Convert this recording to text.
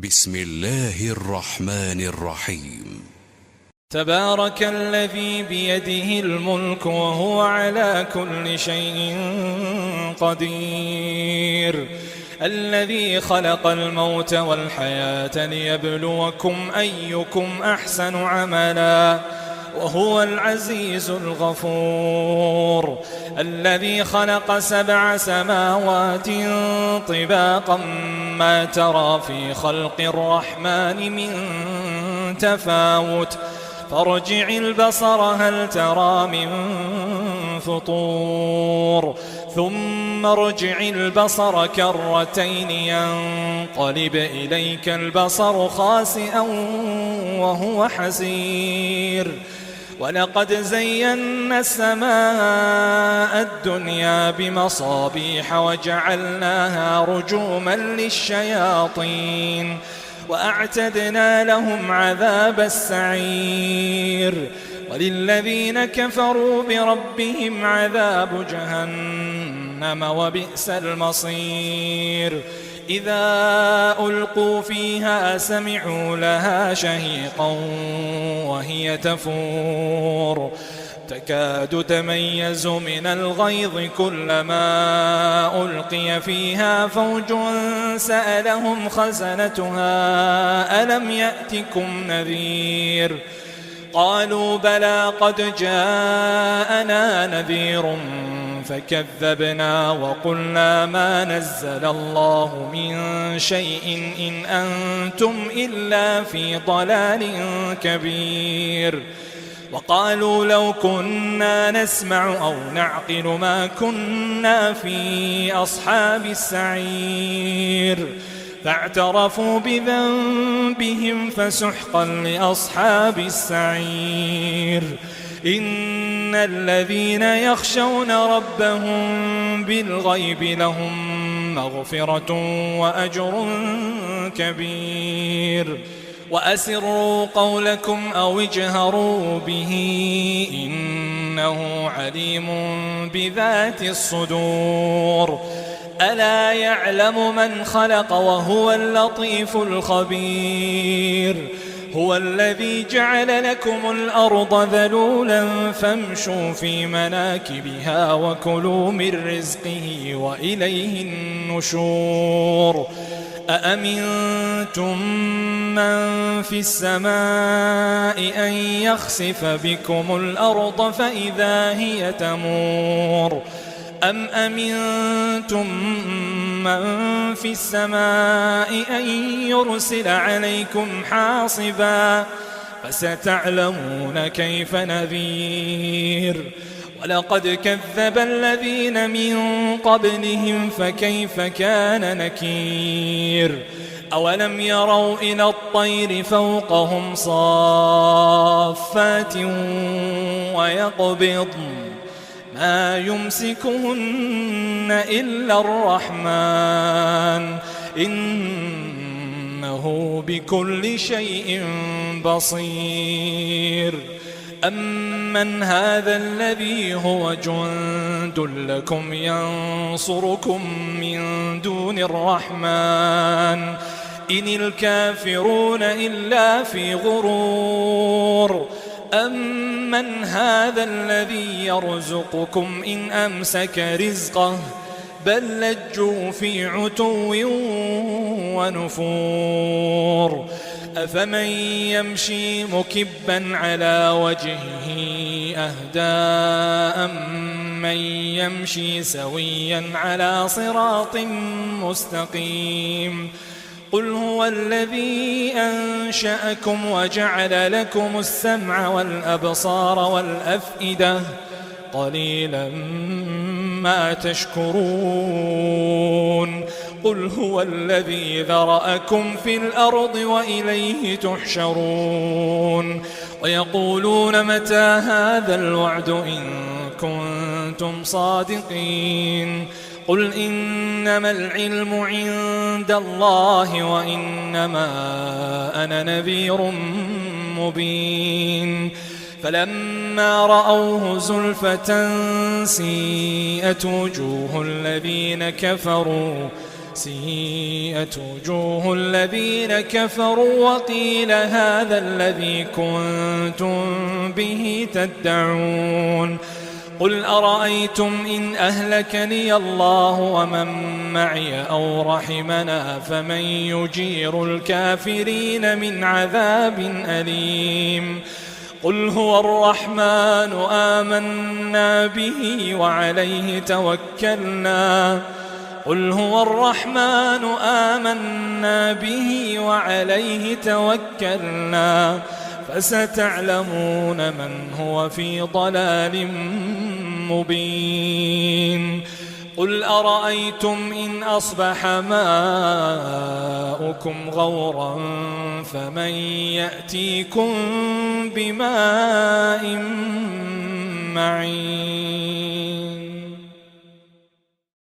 بسم الله الرحمن الرحيم. تبارك الذي بيده الملك وهو على كل شيء قدير، الذي خلق الموت والحياة ليبلوكم أيكم أحسن عملا وهو العزيز الغفور، الذي خلق 7 سماوات طباقا ما ترى في خلق الرحمن من تفاوت فارجع البصر هل ترى من فطور ثم ارجع البصر كرتين ينقلب إليك البصر خاسئا وهو حسير، ولقد زينا السماء الدنيا بمصابيح وجعلناها رجوما للشياطين وأعتدنا لهم عذاب السعير، وللذين كفروا بربهم عذاب جهنم وبئس المصير. إذا ألقوا فيها سمعوا لها شهيقا وهي تفور تكاد تميز من الغيظ كلما ألقي فيها فوج سألهم خزنتها ألم يأتكم نذير قالوا بلى قد جاءنا نذير فكذبنا وقلنا ما نزل الله من شيء إن أنتم إلا في ضلال كبير، وقالوا لو كنا نسمع أو نعقل ما كنا في أصحاب السعير، فاعترفوا بذنبهم فسحقا لأصحاب السعير. إن الذين يخشون ربهم بالغيب لهم مغفرة وأجر كبير، وأسروا قولكم أو اجهروا به إنه عليم بذات الصدور. ألا يعلم من خلق وهو اللطيف الخبير، هو الذي جعل لكم الأرض ذلولا فامشوا في مناكبها وكلوا من رزقه وإليه النشور. أأمنتم من في السماء أن يخسف بكم الأرض فإذا هي تمور أم أمنتم من في السماء أن يرسل عليكم حاصبا فستعلمون كيف نذير. ولقد كذب الذين من قبلهم فكيف كان نكير. أولم يروا إلى الطير فوقهم صافات ويقبضن ما يمسكهن إلا الرحمن إنه بكل شيء بصير. أمن هذا الذي هو جند لكم ينصركم من دون الرحمن إن الكافرون إلا في غرور. أمن هذا الذي يرزقكم إن أمسك رزقه بل لجوا في عتو ونفور. أفمن يمشي مكبا على وجهه أهدى أمن يمشي سويا على صراط مستقيم. قل هو الذي أنشأكم وجعل لكم السمع والأبصار والأفئدة قليلا ما تشكرون. قل هو الذي ذرأكم في الأرض وإليه تحشرون. ويقولون متى هذا الوعد إن كنتم صادقين. قل إنما العلم عند الله وإنما أنا نذير مبين. فلما رأوه زلفة سيئت وجوه الذين كفروا سيئت وجوه الذين كفروا وقيل هذا الذي كنتم به تدعون قل أرأيتم إن أهلكني الله ومن معي أو رحمنا فمن يجير الكافرين من عذاب أليم قل هو الرحمن آمنا به وعليه توكلنا قل هو الرحمن آمنا به وعليه توكلنا فستعلمون من هو في ضلال مبين قل أرأيتم إن أصبح ماؤكم غورا فمن يأتيكم بماء معين